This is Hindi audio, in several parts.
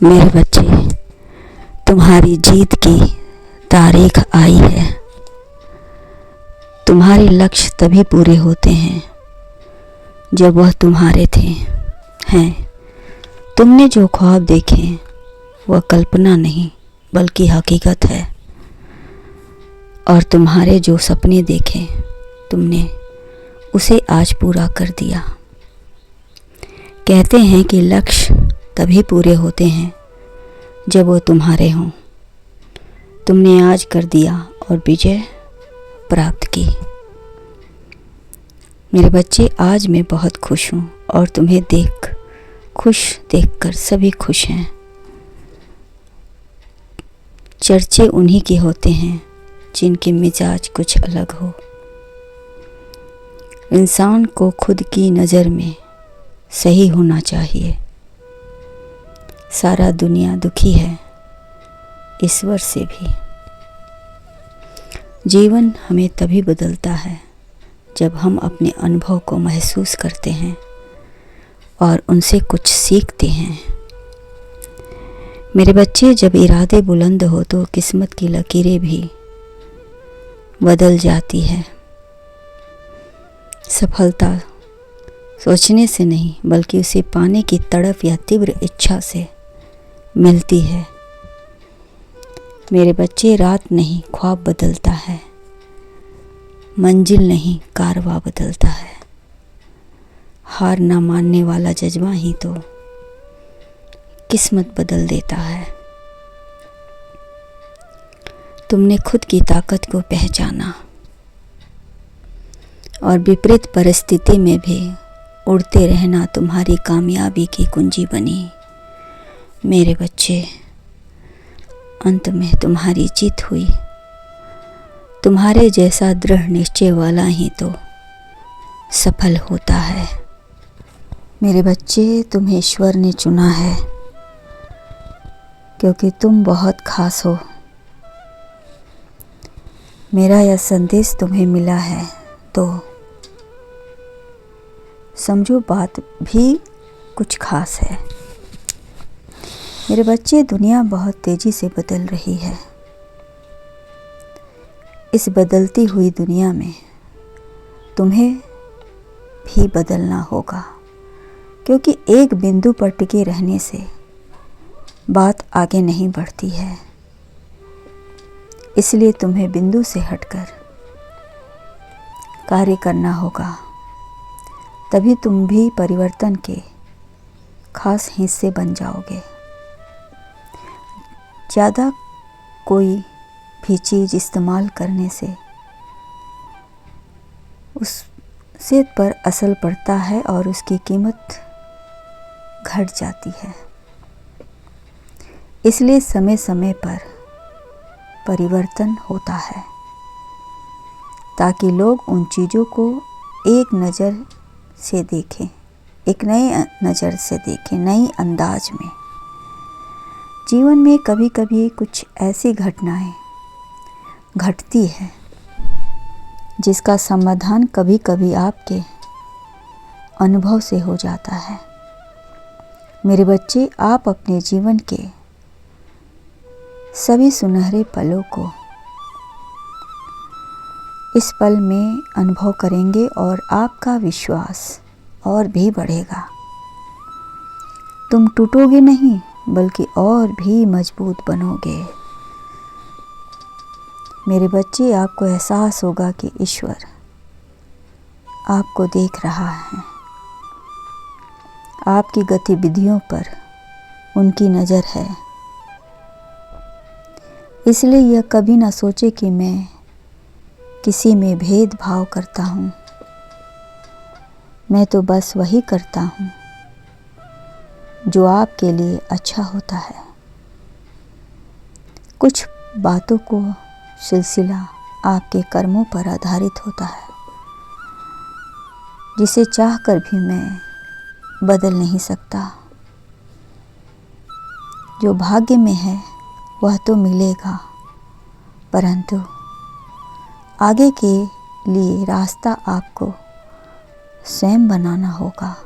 मेरे बच्चे, तुम्हारी जीत की तारीख आई है। तुम्हारे लक्ष्य तभी पूरे होते हैं जब वह तुम्हारे थे हैं। तुमने जो ख्वाब देखे वह कल्पना नहीं बल्कि हकीकत है, और तुम्हारे जो सपने देखे तुमने उसे आज पूरा कर दिया। कहते हैं कि लक्ष्य तभी पूरे होते हैं जब वो तुम्हारे हों। तुमने आज कर दिया और विजय प्राप्त की। मेरे बच्चे, आज मैं बहुत खुश हूँ और तुम्हें खुश देखकर सभी खुश हैं। चर्चे उन्हीं के होते हैं जिनके मिजाज कुछ अलग हो। इंसान को खुद की नज़र में सही होना चाहिए। सारा दुनिया दुखी है, ईश्वर से भी। जीवन हमें तभी बदलता है जब हम अपने अनुभव को महसूस करते हैं और उनसे कुछ सीखते हैं। मेरे बच्चे, जब इरादे बुलंद हो तो किस्मत की लकीरें भी बदल जाती है। सफलता सोचने से नहीं बल्कि उसे पाने की तड़प या तीव्र इच्छा से मिलती है। मेरे बच्चे, रात नहीं ख्वाब बदलता है, मंजिल नहीं कारवां बदलता है। हार ना मानने वाला जज्बा ही तो किस्मत बदल देता है। तुमने खुद की ताकत को पहचाना और विपरीत परिस्थिति में भी उड़ते रहना तुम्हारी कामयाबी की कुंजी बनी। मेरे बच्चे, अंत में तुम्हारी जीत हुई। तुम्हारे जैसा दृढ़ निश्चय वाला ही तो सफल होता है। मेरे बच्चे, तुम्हें ईश्वर ने चुना है क्योंकि तुम बहुत खास हो। मेरा यह संदेश तुम्हें मिला है तो समझो बात भी कुछ खास है। मेरे बच्चे, दुनिया बहुत तेज़ी से बदल रही है। इस बदलती हुई दुनिया में तुम्हें भी बदलना होगा, क्योंकि एक बिंदु पर टिके रहने से बात आगे नहीं बढ़ती है। इसलिए तुम्हें बिंदु से हटकर कार्य करना होगा, तभी तुम भी परिवर्तन के खास हिस्से बन जाओगे। ज़्यादा कोई भी चीज़ इस्तेमाल करने से उससे पर असर पड़ता है और उसकी कीमत घट जाती है। इसलिए समय समय पर परिवर्तन होता है ताकि लोग उन चीज़ों को एक नज़र से देखें, एक नए नज़र से देखें, नई अंदाज में। जीवन में कभी कभी कुछ ऐसी घटनाएं घटती है जिसका समाधान कभी कभी आपके अनुभव से हो जाता है। मेरे बच्चे, आप अपने जीवन के सभी सुनहरे पलों को इस पल में अनुभव करेंगे और आपका विश्वास और भी बढ़ेगा। तुम टूटोगे नहीं बल्कि और भी मजबूत बनोगे। मेरे बच्चे, आपको एहसास होगा कि ईश्वर आपको देख रहा है। आपकी गतिविधियों पर उनकी नज़र है। इसलिए यह कभी ना सोचे कि मैं किसी में भेदभाव करता हूँ। मैं तो बस वही करता हूँ जो आपके लिए अच्छा होता है। कुछ बातों को सिलसिला आपके कर्मों पर आधारित होता है, जिसे चाहकर भी मैं बदल नहीं सकता। जो भाग्य में है वह तो मिलेगा, परंतु आगे के लिए रास्ता आपको स्वयं बनाना होगा,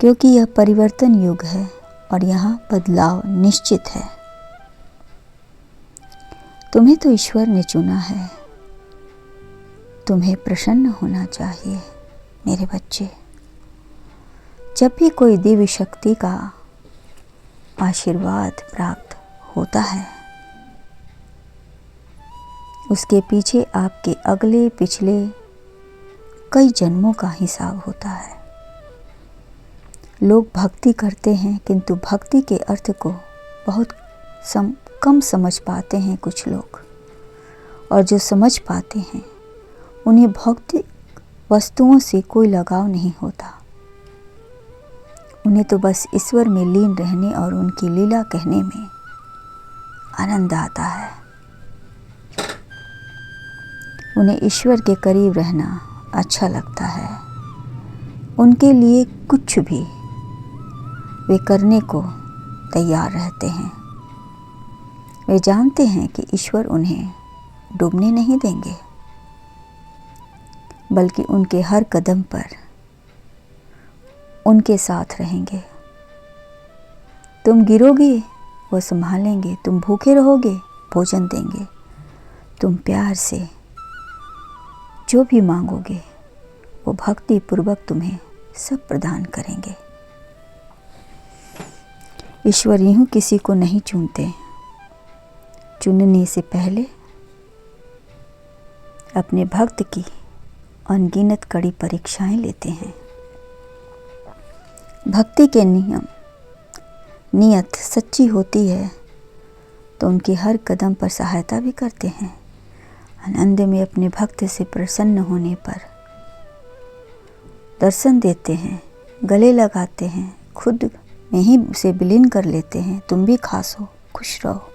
क्योंकि यह परिवर्तन युग है और यहाँ बदलाव निश्चित है। तुम्हें तो ईश्वर ने चुना है, तुम्हें प्रसन्न होना चाहिए मेरे बच्चे। जब भी कोई दिव्य शक्ति का आशीर्वाद प्राप्त होता है, उसके पीछे आपके अगले पिछले कई जन्मों का हिसाब होता है। लोग भक्ति करते हैं, किंतु भक्ति के अर्थ को बहुत कम समझ पाते हैं कुछ लोग, और जो समझ पाते हैं उन्हें भौतिक वस्तुओं से कोई लगाव नहीं होता। उन्हें तो बस ईश्वर में लीन रहने और उनकी लीला कहने में आनंद आता है। उन्हें ईश्वर के करीब रहना अच्छा लगता है। उनके लिए कुछ भी वे करने को तैयार रहते हैं। वे जानते हैं कि ईश्वर उन्हें डूबने नहीं देंगे, बल्कि उनके हर कदम पर उनके साथ रहेंगे। तुम गिरोगे वो संभालेंगे, तुम भूखे रहोगे भोजन देंगे, तुम प्यार से जो भी मांगोगे वो भक्ति पूर्वक तुम्हें सब प्रदान करेंगे। ईश्वर यूं किसी को नहीं चुनते, चुनने से पहले अपने भक्त की अनगिनत कड़ी परीक्षाएं लेते हैं। भक्ति के नियत सच्ची होती है तो उनकी हर कदम पर सहायता भी करते हैं। आनंद में अपने भक्त से प्रसन्न होने पर दर्शन देते हैं, गले लगाते हैं, खुद में ही उसे विलीन कर लेते हैं। तुम भी खास हो, खुश रहो।